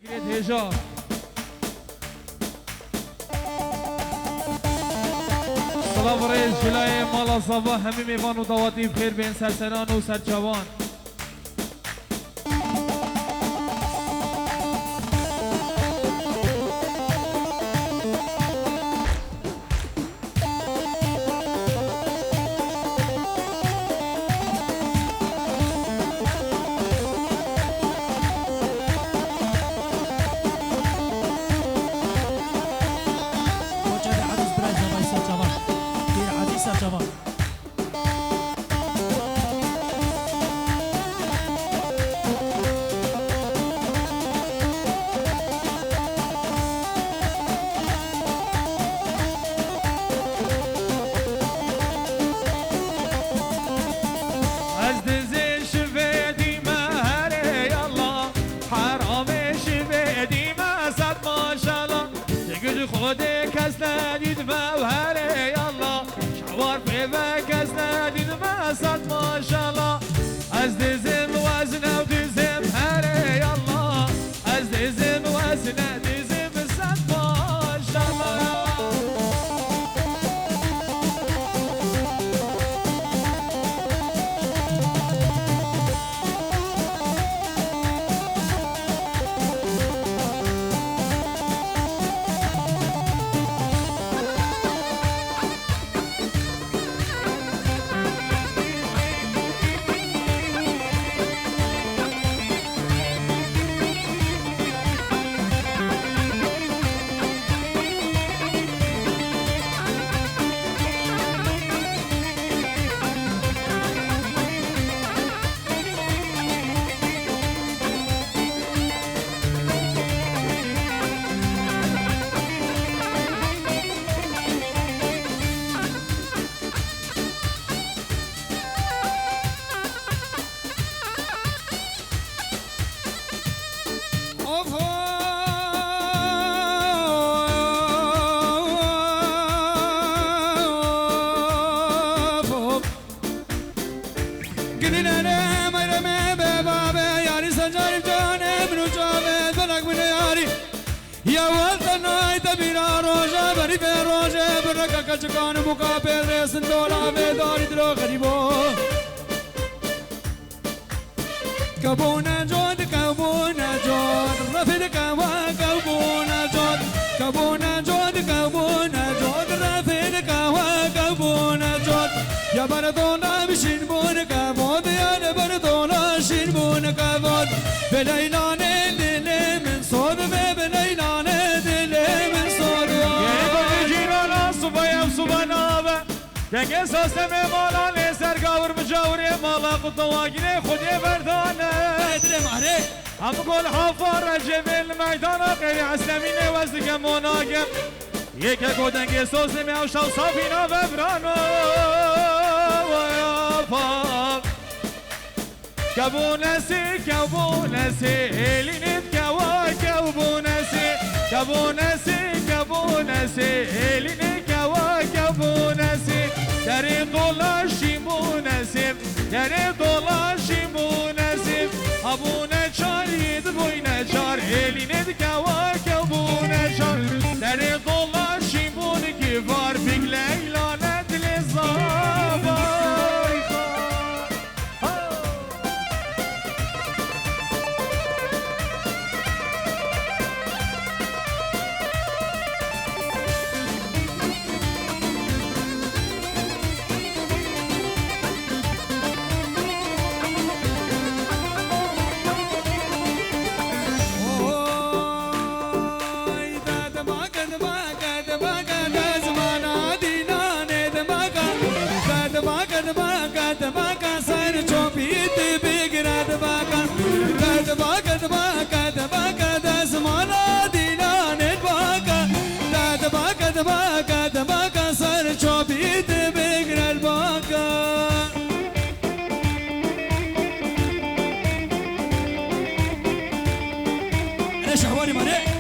هجا سلام رئیس جلای مالا صبا همه میوان و دواتی بخیر بین سرسران و سرچوان خود کس ندید موهره یالله شوار پیوه کس ندید مسد ماشالله از دیزم وزنه و دیزم هره یالله از دیزم وزنه دیزم صد ماشالله چکان مقابل رسن دولا به داری درو غریبو کبون جود رفید کوا کبون جود رفید کوا یا بردونا بشین بون کبود یا بردونا شین بون کبود بلیلان دل من صود بلیلان دل من صود سبحانه دنگ ساستم مالا لیسر گاور مجاوری مالا قطواگینه خودی بردانه هم کل حافار رجبیل میدانا غیر عسلمینه وزدگ مناگم یک اگو دنگ ساستم اوشتاو صافینا ببرانو ویافا کبونسی لینید کبونسی لینید دری dolaşayım bu nesim bu ne çar yedi boy ne çar eline dikava bu ne çar deri dolaşayım bunu ki var bir leylanet lezava شهواني ماني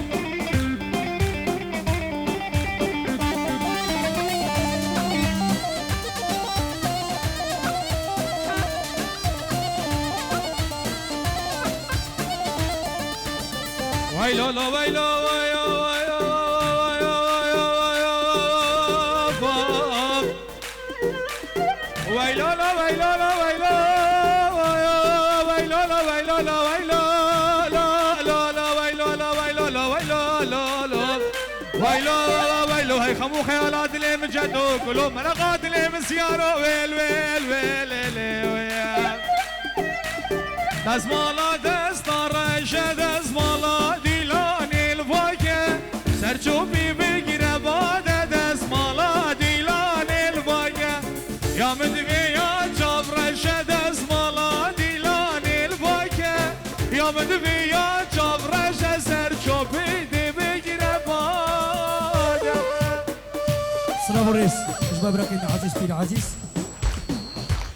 ويلا لا ويلا ويلا ويلا لا ويلا لا ويلا ويلا لا ويلا لا ويلا لا لا لا ويلا لا ويلا لا ويلا لا لا ويلا ويلا هي خمو خيالات اللي من جدو قلوب ملقات اللي من سيارة ويل ويل ويل ويل دزمالا دستار رشد دزمالا دیلانی الواقع سرچوبی بگیره باده دزمالا دیلانی الواقع یا مدوی یا جاب رشد دزمالا دیلانی الواقع یا مدوی یا جاب رشد سرچوبی دی بگیره باده سلام الرئيس اجباب بركين عزيز بير عزيز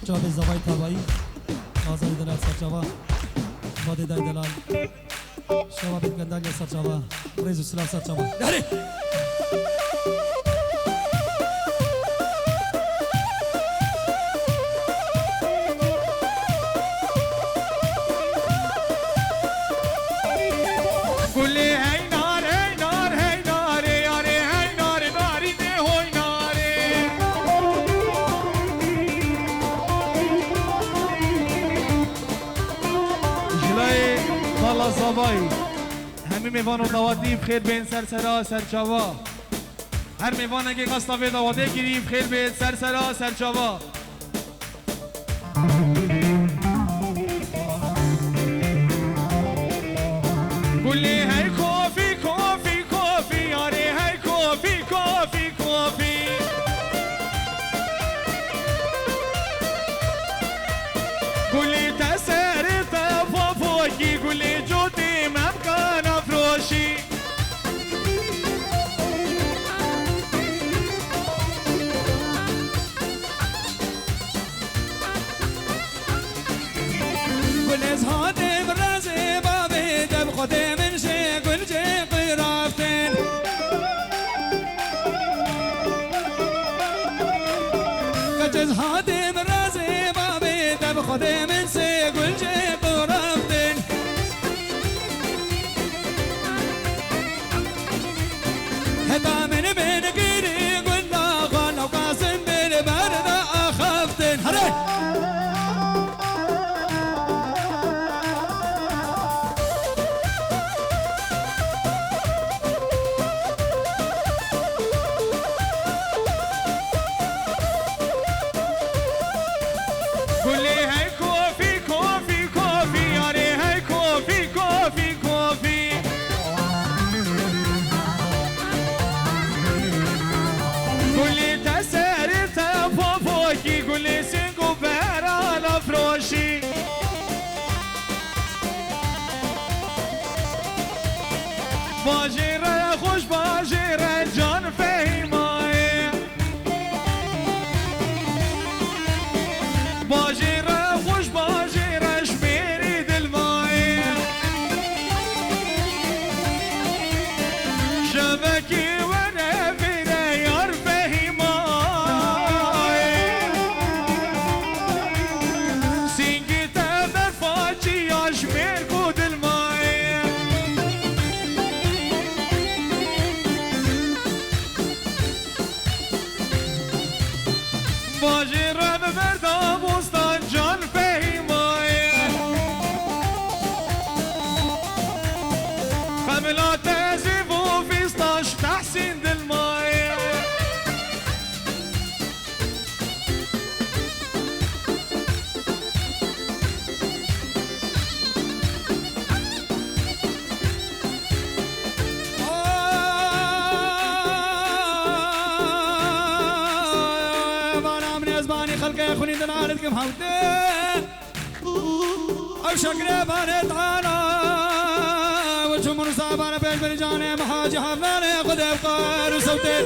جاب الزواي تابعي آزاد دلال سرچاوا باد دای دلال شباب گندان سرچاوا رئیس السلام سرچاوا داري قولي هاي نار هاي نار هاي نار ياري هاي نار ناري دي هوي ناري جلای بالا زبایی همه میوان و دوادی بخیر بین سرسرا سرچاوا هر میوان اگه قصد دواده گیری بخیر بین سرسرا سرچاوا قولي هاي كوفي كوفي كوفي ياري هاي كوفي كوفي كوفي قولي تساري تفوفوكي قولي جودي مبكان افروشي قل ازهادي برازي بابي دب خدي من شي قل جي قرافتين قل ازهادي برازي بابي دب خدي من شي قل جي قرافتين هدا من بين قيري قل لا غانا وقاسم بالبرد اخفتين هري قولي هاي كوفي كوفي كوفي ياري هاي كوفي كوفي كوفي قولي تساري تفوفوكي قولي سينكو بهرا لفروشي باجيرة خوش باجيرة جان فهيماي باجيرة خوش باجيرة شميري دلماي شبكي وانا فينا يار فهيماي سينجي تابر فاجي يا شمير كود الماي باجيرة ببردا بوستان جان فهيماي خملات تزيفو في 16 تحسين دلماي خلقي خوني دنالت كم حوتين او شكري بانت عانا وشمر صابانا بيش برجاني محاجي حفلاني قد افقار وصوتين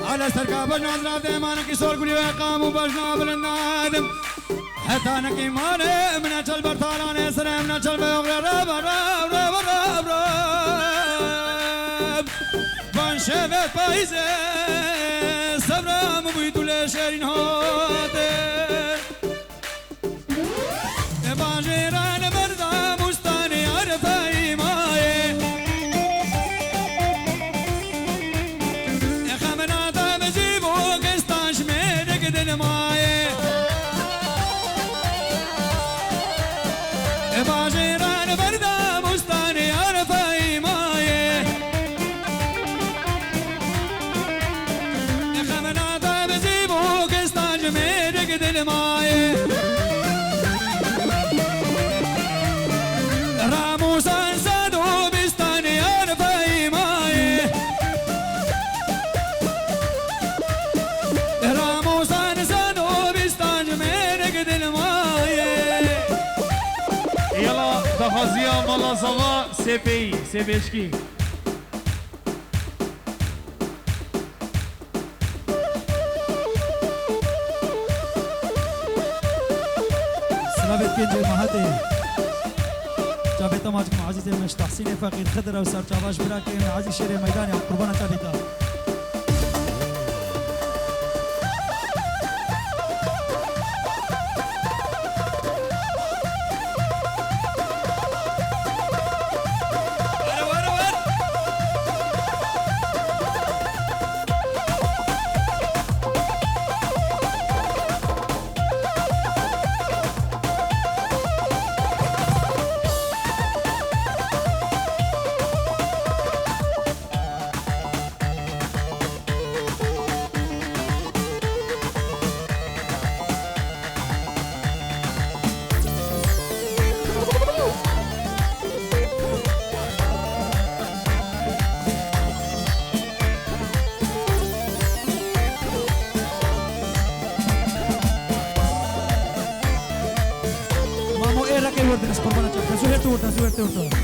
على سركا بجنا عزرات ايمانا كي سول قولي ويقاموا بجنا بالنادم حتى نكي ماني من اجل برطالاني سري من اجل بيغري راب راب راب راب راب بان شبت بايزي صبرا مبيد لشرين هاتي باجيران مردا مستاني مالا زوا سپی سپشکی سلامت كنجي مهدي جابتا ماجكم عزيزي مش تحسين فقير خضرة وسر جاباش براكي من عزيز شيري ميداني قربانا جابتا Suerte,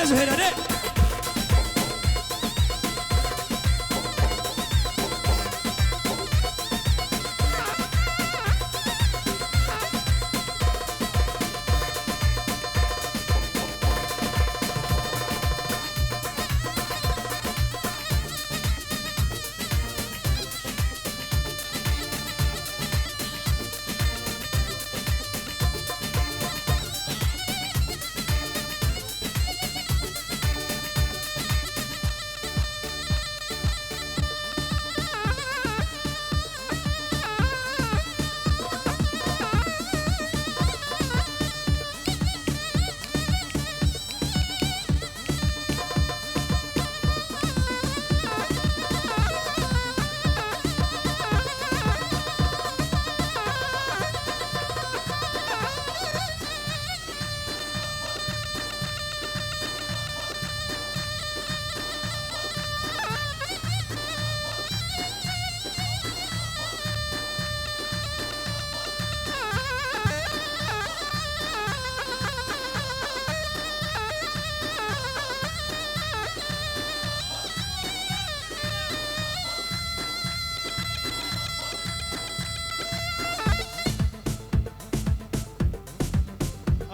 زهير عليك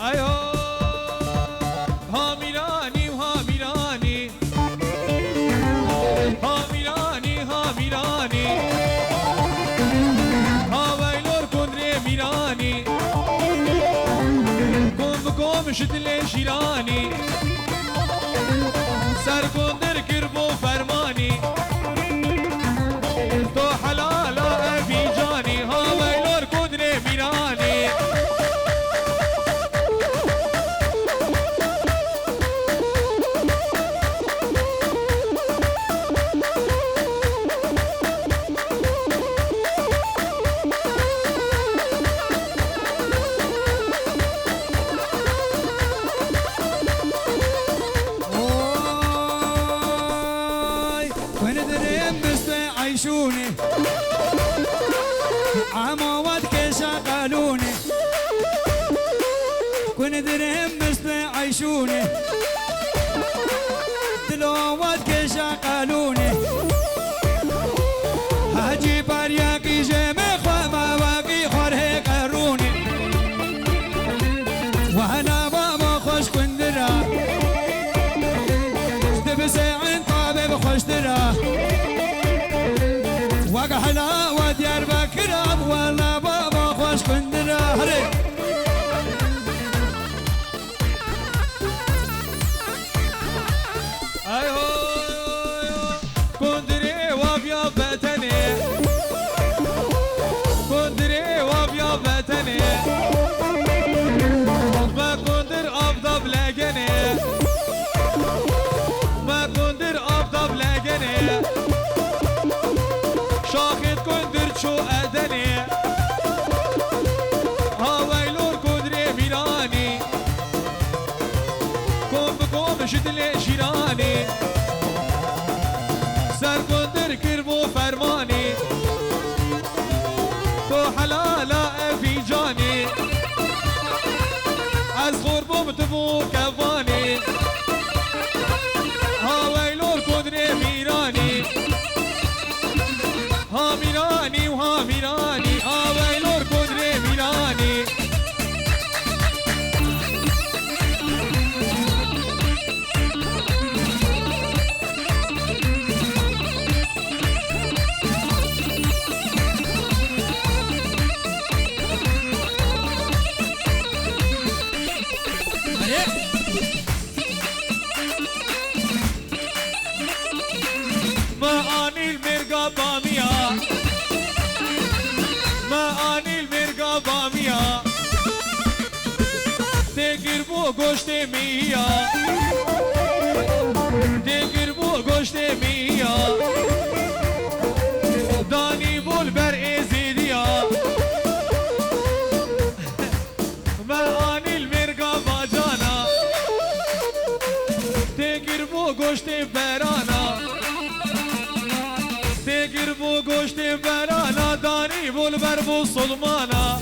ايو هاميراني وهاميراني هاميراني هاميراني هاويلور كندري ميراني كون بكم شدل شيراني سر كندر كربو فرماني تو حلالا ابي جاني هاويلور كندري ميراني عيشوني عموات كشغلوني كن درهم مثل عيشوني دلوات كشغلوني هاجي برياقي جمع خما واقي خره قروني وانا بابا خوش كندرا دبسعين طابب خوش درا وقحلا وديار بكرام ولا بابا خوش كندرا هري ايو كندري وابيا بتني كندري وابيا بتني ما كندر افضل بلاقني ما كندر افضل بلاقني شاخد كندر شو أدني هاويلور كندري ميلاني كوم بكوم شدل جيراني سر كندر كربو فرماني تو حلالا افي جاني از غربو متبو كفاني هاويلور كندري ميراني هاميراني وهاميراني هاويلور كندري ميراني ما اني المرقة بامية ما اني المرقة بامية تقربو گوشت مية تقربو گوشت مية داني بول بر ازيديا ما اني المرقة باجانا تقربو گوشت برانا تقربو گوشت برانا داني بول بر بو سلمانا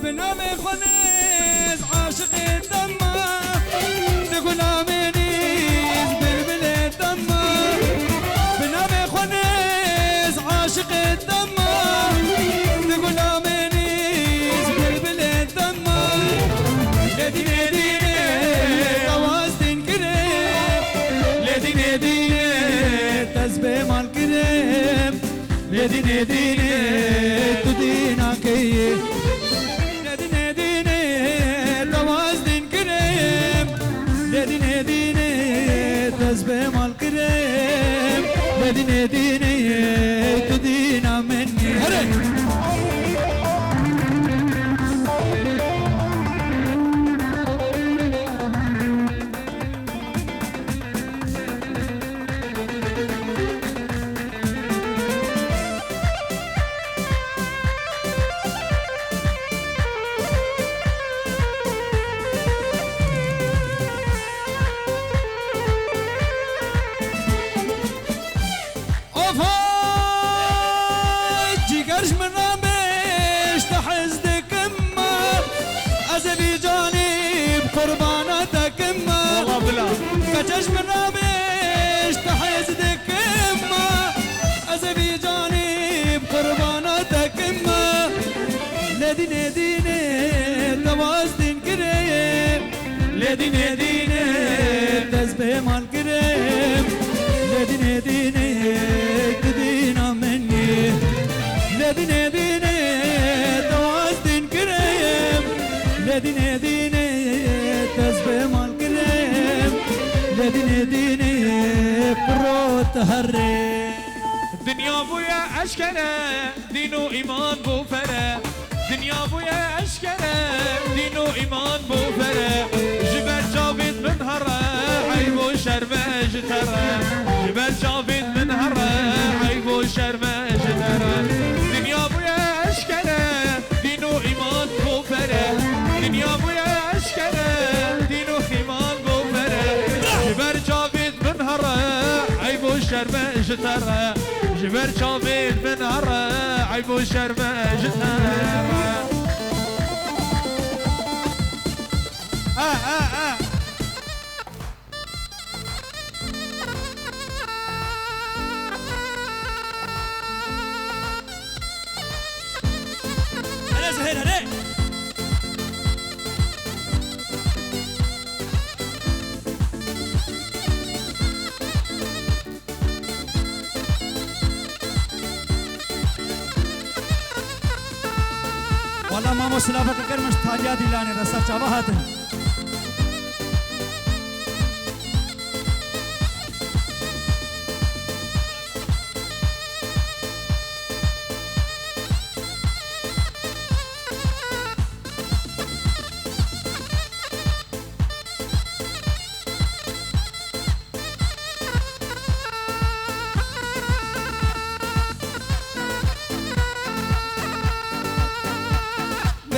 بنام خنيز عاشق الدمه تقول منيز بلبل الدمه بنام خنيز عاشق الدمه تقول منيز بلبل الدمه لديني ديني توازن كريم لديني ديني تسبي مال كريم لديني ديني تدينا كيه لديني ديني تسبي مال كريم لديني ديني تدينا مني هري جيگرش من لديني ديني تواز دين كريم لديني ديني تزبه مال كريم لديني ديني تدينا مني لديني ديني تواز دين كريم لديني ديني تزبه مال كريم لديني ديني بروت هري دنیا بویا اشکره دین و ایمان بو فره دنیا بویا اشکره دین و ایمان بو فره جبر جاوید من هره عیب و شرمش تره جبر جاوید من هره عیب و شرمش تره دنیا بویا اشکره دین و ایمان بو فره دنیا بویا اشکره دین و ایمان بو فره جبر جاوید من هره عیب و شرمش تره جبر شافيت من هرة عيب وشرمة جتها أنا زهير هلي والله ما مسلافك كرمش تاجات لاني رسا شبهات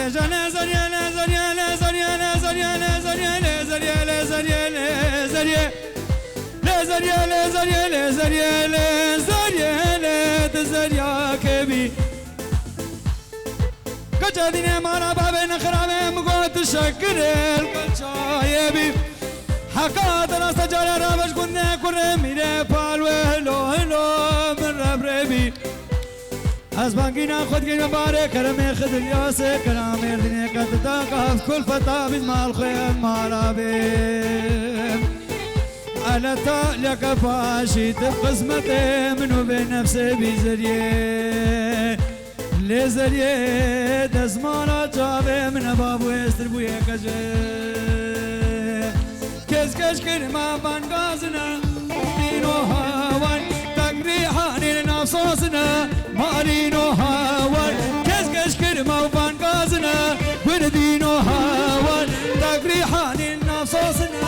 زريا زريا زريا زريا زريا زريا زريا زريا زريا لا زريا لا زريا لا زريا لا زريا لا تزريا كبي كجدين مارا بابن خرامه مقوت شكر الكشايبي حكات راس جال رابش كنا كره ميره بالو هلو هلو من رب ربي از بانگینا خود گیم باره کرم خد الیاسه کرام اردنی قد تاقف كل فتا بالمال خير مالابين على تالك فاشي تقسمته منو بنفسه بزريه لزريه دزمانا جابه من بابو استر بويه كجه كز كش كرما بانغازنا دينو هاوان تقريحاني لنفسوسنا مارينو هاوان كز كش كرما وبانغازنا وردينو هاوان تقريحاني لنفسوسنا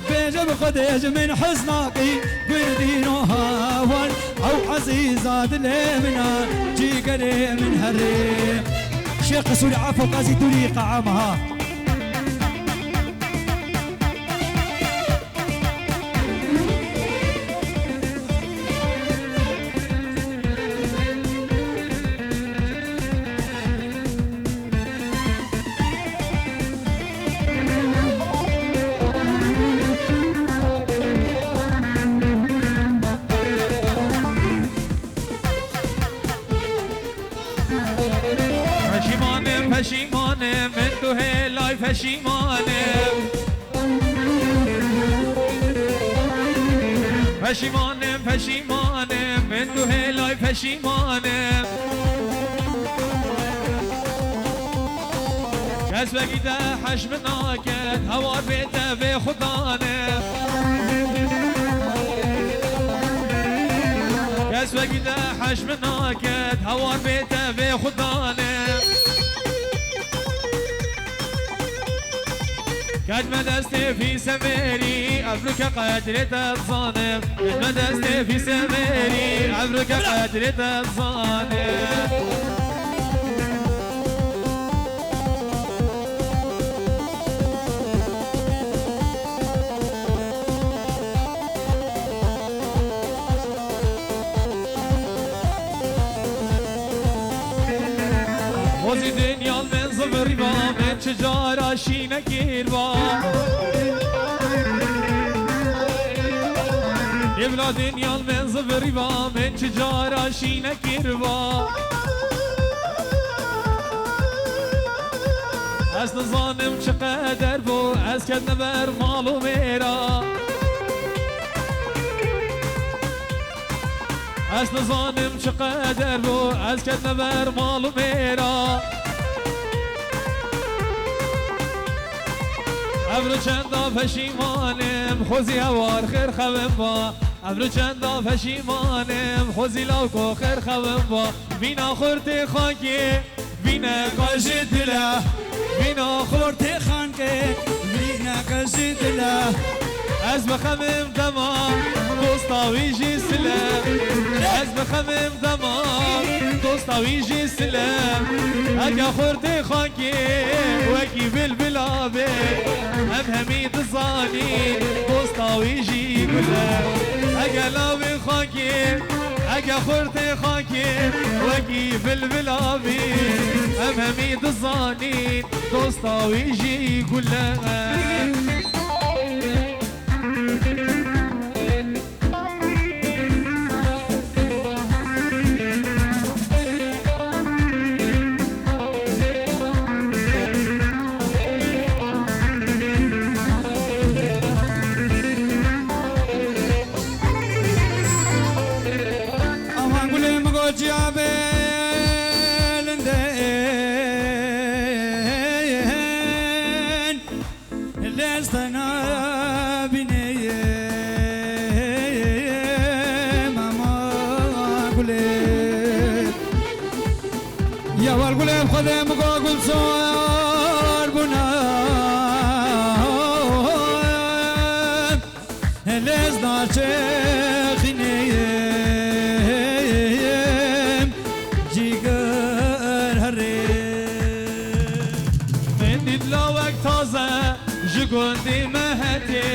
بيجب خديج من حزناقي وردينو هاوان او عزيزات لمنا جي قري من هري شيخ سوري عفو قازي طريقة عامها پشیمانه من تو هلای پشیمانه پشیمانه پشیمانه من تو هلای پشیمانه کس بگیده حشم ناکد هوار بیده به خدانه کس بگیده حشم ناکد هوار بیده به خدانه كجمة دستي في سميري عبرك قدرت الصانم كجمة دستي في سميري عبرك قدرت الصانم وزي دنيا من صبري من شجارة شينك يربا يبلادين يال من زفريبا من تجارة شينا كيربا از نظانم چقدر بو از کد نبر مالو میرا از نظانم چقدر بو از کد نبر مالو میرا ابرو چندا پشیمانم خوزی هوار خیر خویم با ابرو چندا پشیمانم خوزی لاوکو خیر خویم با بینا خورت خاکی بینا قاش دلا بینا خورت خان که بینا کسی دلا از بخمم دمام دوستاوی جی سلام از بخمم دمام دوستاوی جی سلام اگه خورت خاکی وکی بلبلابه هم همید زانی دوستاوی جی گلام اگه لاوی خاکی اگه خورت خاکی وکی بلبلابه هم همید زانی دوستاوی جی گلام خدم قاقل صار بنا لز ناچخنیم جیگر هره من دیدلاوک تازه جگوندی مهتی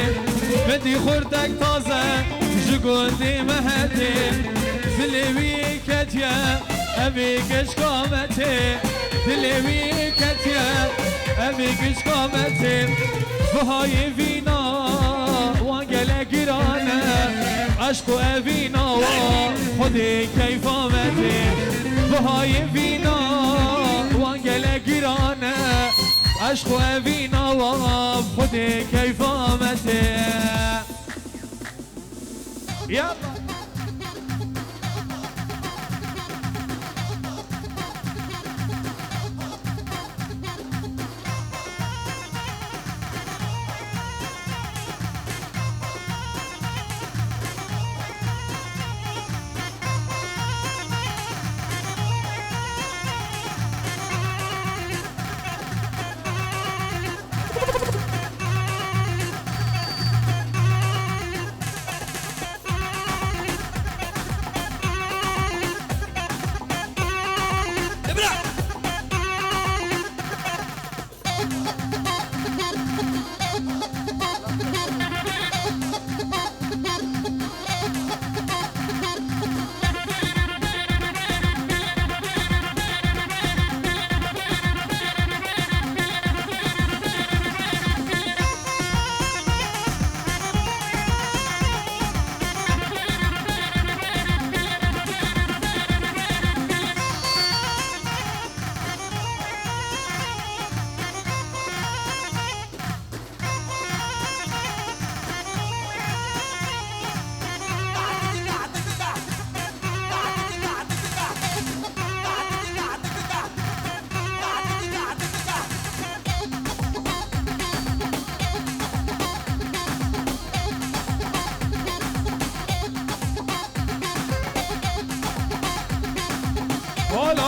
بدی خوردک تازه جگوندی مهتی دلوی کتیا أبي كش قامتي دلوي كتيا أبي كش قامتي بهاي فينا وانجل قرانا عشق أبينا وخدي كيف آمتي بهاي فينا وانجل قرانا عشق أبينا وخدي كيف آمتي يلا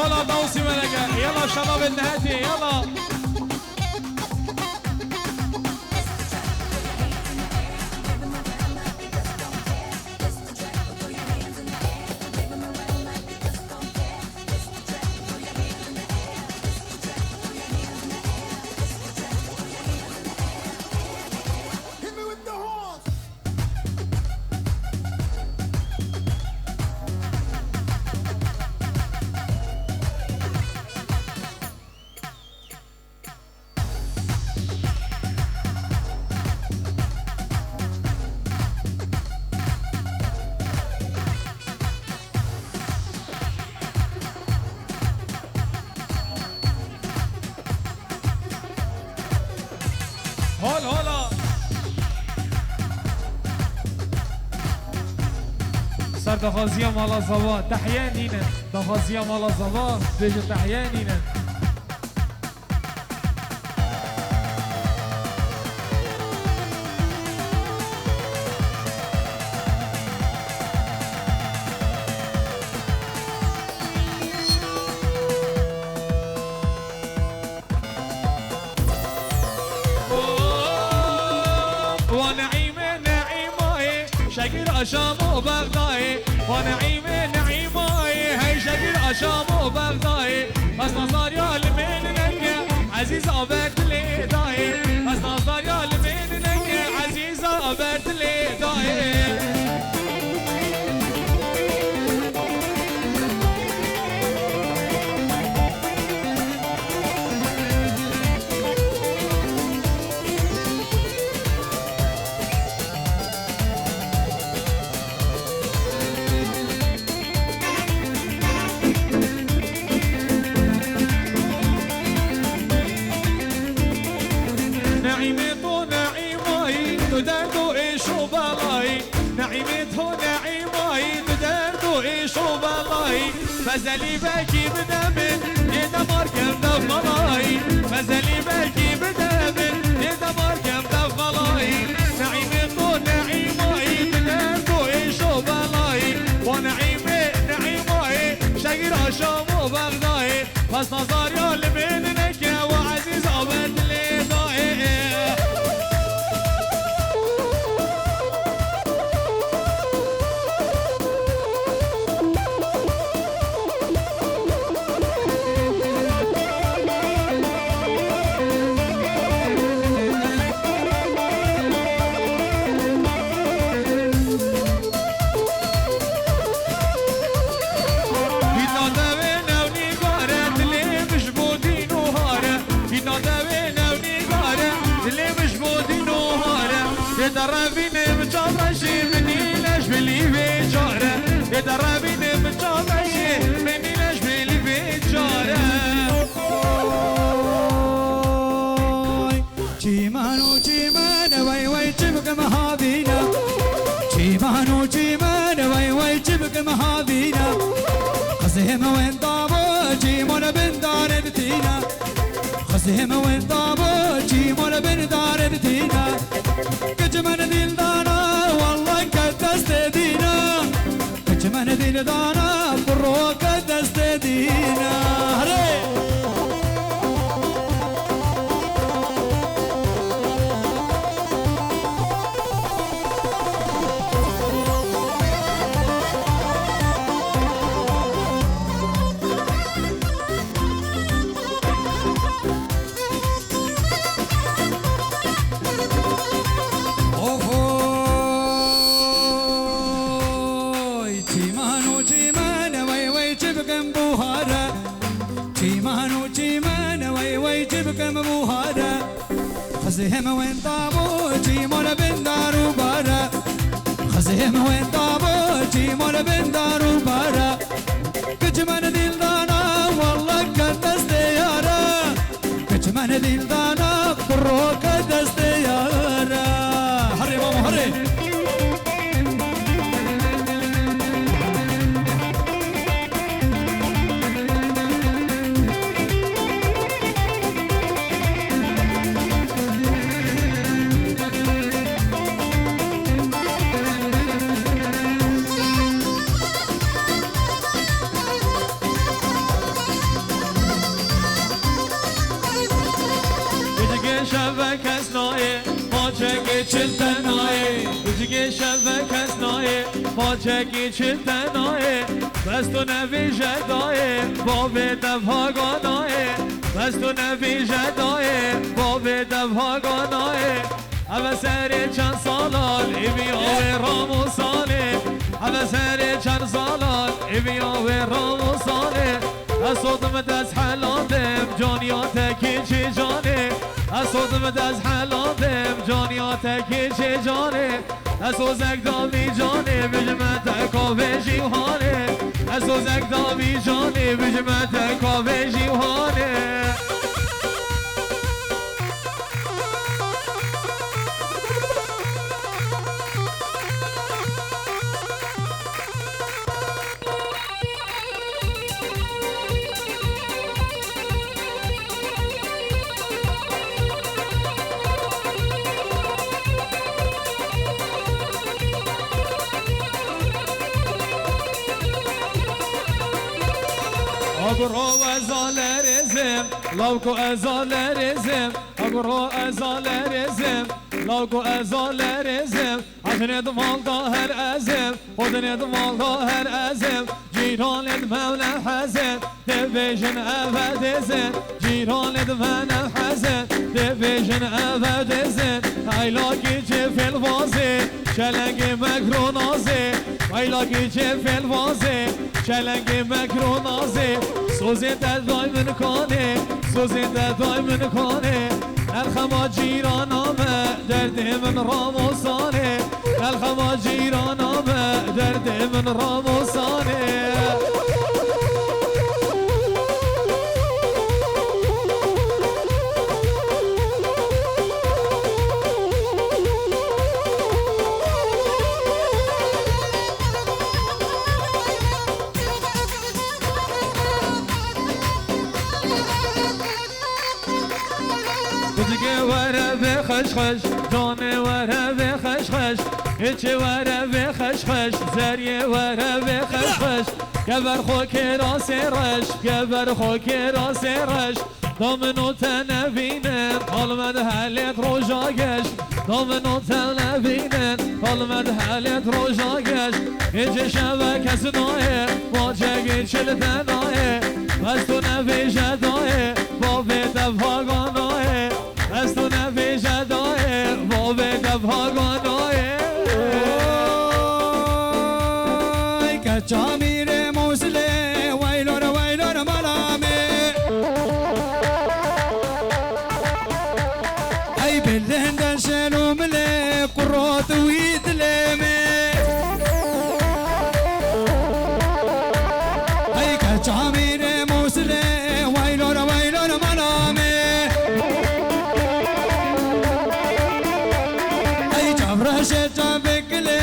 هلا دوسي ملقا يلا شباب النهاتي يلا دخازية مالا زوا تحيانينا دخازية مالا زوا بيجي تحيانينا شقير أشام وبغداي ونعيم نعيماي هاي شقير أشام وبغداي بس نصار يا لمنك عزيز أبرت لي داي بس نصار يا لمنك عزيز أبرت لي داي تدردو ايش وبلاي نعيمته نعيماي تدردو ايش وبلاي فزلي باكي بدمن يدمر كم دفلاي فزلي باكي بدمن يدمر كم دفلاي نعيمته نعيماي تدردو ايش وبلاي ونعيمه نعيماي شقير اشام وبغداي بس نظر يا لمنك وعزيز ابد لي ضايع يدربيني بجامشي مني ليش بلي بجارة يدربيني بجامشي مني ليش بلي بجارة چیمانو چیمان وای وای چبک مهابینا چیمانو چیمان وای وای چبک مهابینا خزهم وين طابو چیمون بندار دتینا خزهم وين طابو چیمون بندار دتینا كجمن دل دانا والله كدست دينا كجمن دل دانا برو كدست دينا هري كم مهارة خزهم وين طابو جيمون بندار وبارا خزهم وين طابو جيمون بندار وبارا كجمن دل دانا والله كدست يارا كجمن دل دانا برو كدست يارا هري ماما هري شبك اسناي ما چکی چلتنای بجگی شبک اسنای ما چکی چلتنای بس تو نویژه دای باب دفها گانای بس تو نویژه دای باب دفها گانای اما سر چند سالال ایمیا و رام و ساله اما سر چند سالال ایمیا و رام و ساله از صدمت از حلادم جانیاتکی چی جانه از صدمت از حلادم جانیاتکی چی جانه از اوزک دامی جانه بجمت کافه جیوهانه از اوزک دامی جانه بجمت کافه جیوهانه اگرو ازال رزم لاوکو ازال رزم اگرو ازال رزم لاوکو ازال رزم عشان دمال ظاهر ازم خودن دمال ظاهر ازم جيران دمال حزن دبيجن ابد زن جيران دمال حزن دبيجن ابد زن هايلاكي في الوازي شلنگ مکرونازه هايلاكي في الوازي شلنگ مکرونازه سوزی دای من کنه سوزی دای من کنه الخما جیرانامه درد من راموسانه الخما جیرانامه درد من راموسانه دیگه وره به خشخش جانه وره به خشخش هیچ وره به خشخش زریه وره به خشخش گبر خوک راس رش گبر خوک راس رش دامنو تنبینن حالمد حالت روژاگش دامنو تنبینن حالمد حالت روژاگش هیچ شبه کس نایه واجگی چل تنایه از تو نویجه دایه با به دفاقانایه از تو نویجه دایه با به دفاقانایه کچا میره موسله ویلور ملامه ای بلند شنو مله قرات ویدلمه ای کچا میره موسله ویلور ملامه ای جبرش جبکله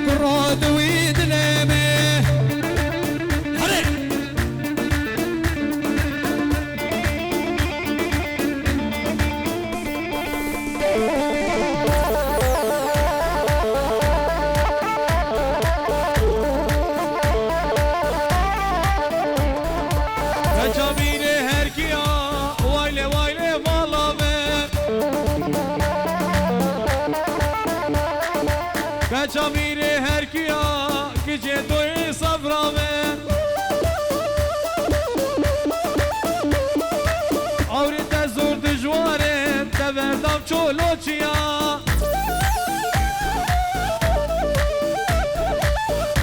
قرات ویدلمه کچا میره هر کیا که چه توی صبرامه آوری تزور دجواره تبردم چولو چیا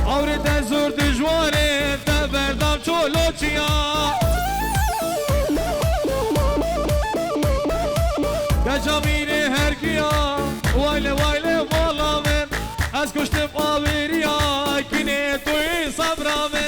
آوری تزور دجواره تبردم چولو چیا کچا میره هر کیا وایله وایله بالامه از کشتم آوریا کنه توی صبرامه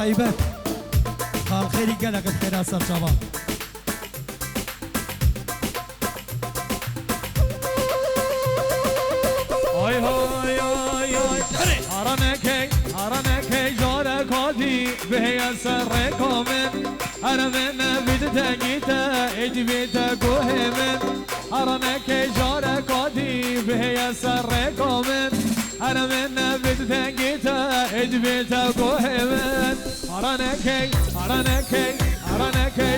طيبات خال خيري قالك بخير أسر شباب آی های آی آی هرانکی جاره کادی به سر کامن هرمن بید تگیتا ادبیتا گوهمن هرانکی جاره کادی به سر کامن هرمن بید تگیتا ادبیتا گوهمن هرانکی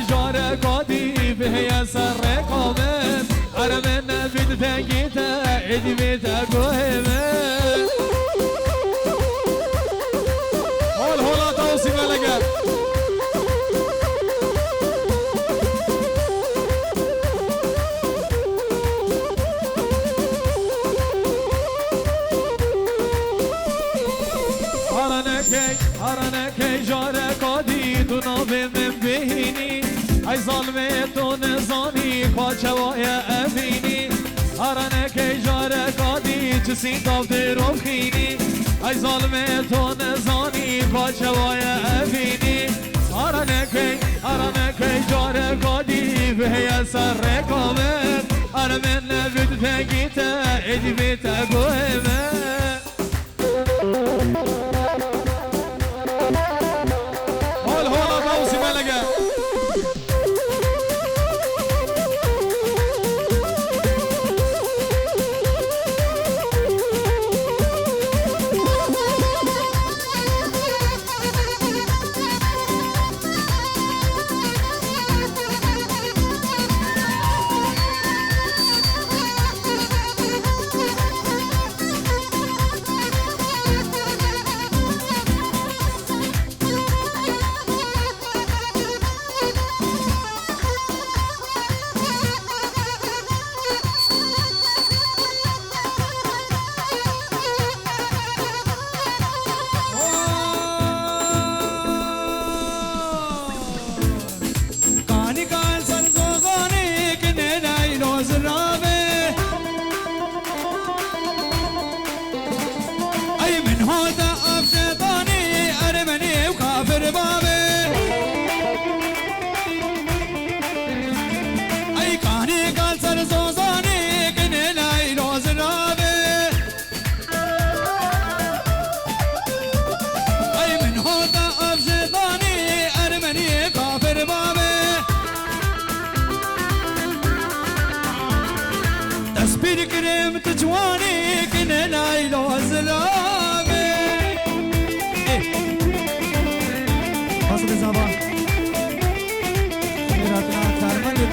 جاره کادی به سر کامن هرمن بید تگیتا ادبیتا گوهمن که جاره کادی تو نابه من بهینی ای ظالمه تو نزانی کاچوای امینی هرانه که جاره کادی چه سینتاف درو خینی ای ظالمه تو نزانی کاچوای امینی هرانه که جاره کادی به سر رکامت هر من نبید تگیته ایدی بیتا گوهمه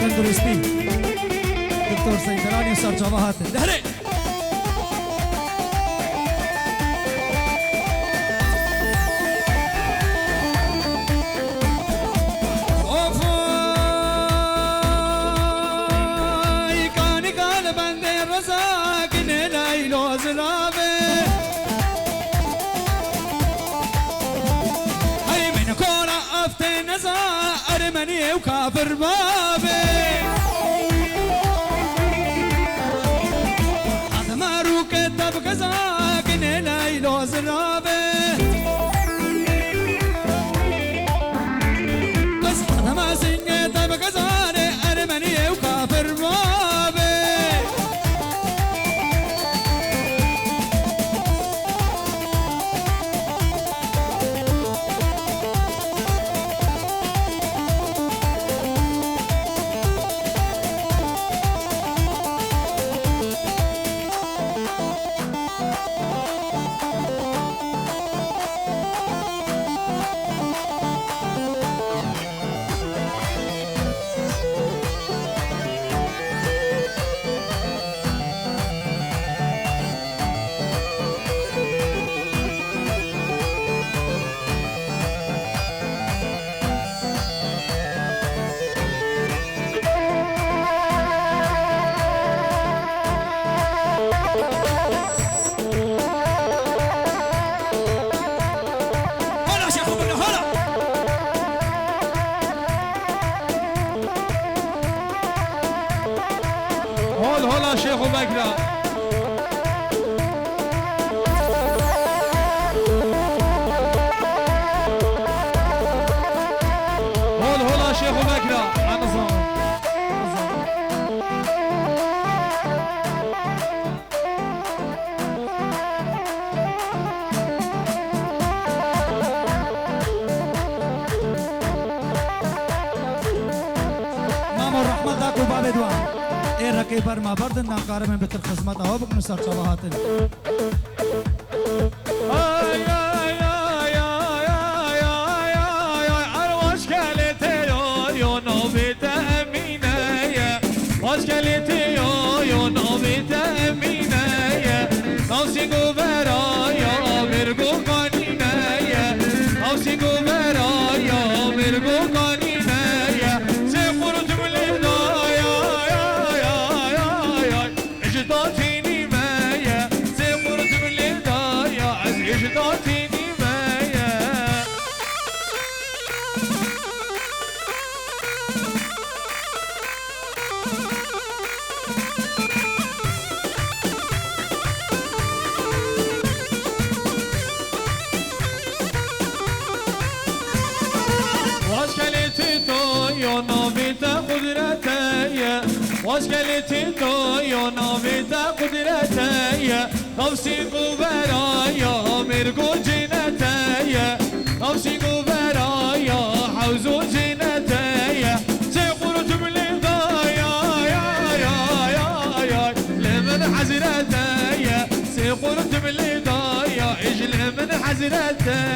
تندرستی دکتر سیدرانی سرجواهات دهره اوفای کانی کال بنده رزا کنه لیلو زلابه ای من کورا افته نزا ارمنی و کافر بابه هلا شيخ بكرة هلا شيخ بكرة على نظام مام الرحمة داكو باب دوام اے رکی پر ما بردن ناکار میں بکر خدمت آو بکن سر چواہاتن واشكلتي دايا نامت قدرتي نفسي قبرايا مرقو جنتي نفسي قبرايا حوزو جنتي سيقول جملي ضايا يا يا يا يا لمن حزرتي سيقول جملي ضايا اجل من حزرتي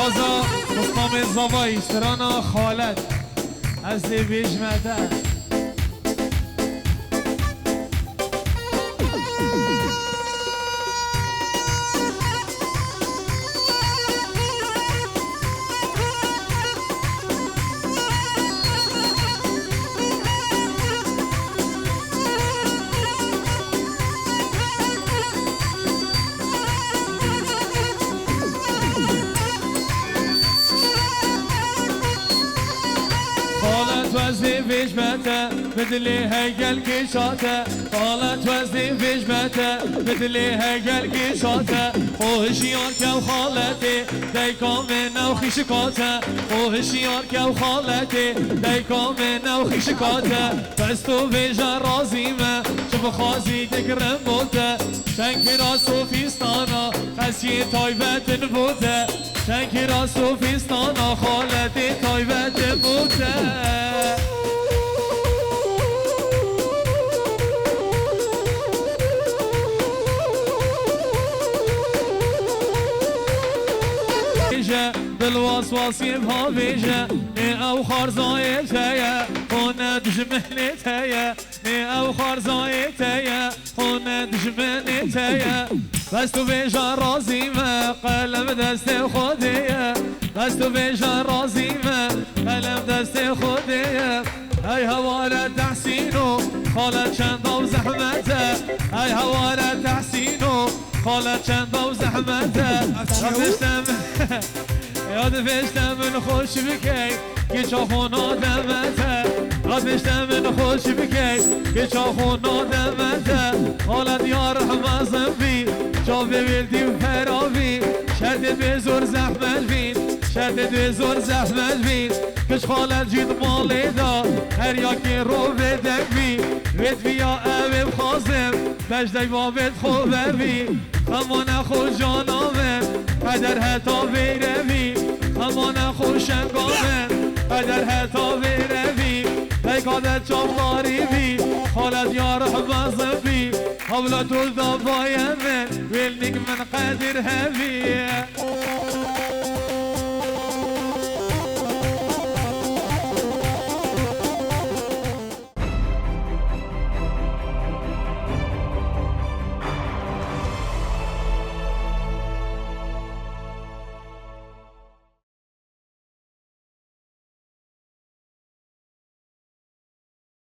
هذا مقام الزواي سرانا خالد از بیجمده وزني فيش متى مثلي هيكل كيشاته طالت وزني فيش متى مثلي هيكل كيشاته خوشيار كو خالتي دايكم من وخشكاته خوشيار كو خالتي دايكم من وخشكاته بس تو فيجا رازيمه شوف خازي تكرم بوته شنكرا صوفيستانا خسي طيبة بوته شنكرا صوفيستانا خالتي طيبة بوته بالوسواس يبها بيجا ني او خارزاي تايا خونا دجمني تايا ني او خارزاي تايا خونا دجمني تايا بس تو بيجا رازيمة قلم دست خوديا بس تو بيجا رازيمة قلم دست خوديا اي هوارة تحسينو خالد شنطة وزحمته اي هوارة تحسينو خالد شنطة وزحمته یاد فشتم من خوش بکی که چاخون آدمته یاد فشتم من خوش بکی که چاخون آدمته حالت یا رحمزم بی چا ببیلدی و پراوی شرط به زور زحمت بین شرط به زور زحمت بین کش خالت جید مالی دا هر یاکی رو بدک بی وید بیا اویم خازم بجدک بابت خوبه بی خمان خوش جانامه قدر حتا بیروی خمان خوش انگامه قدر حتا بیروی بیکادت چامداری بی خالت یا رحمزم بی حولت الدبایم من ویلنگ من قدر همی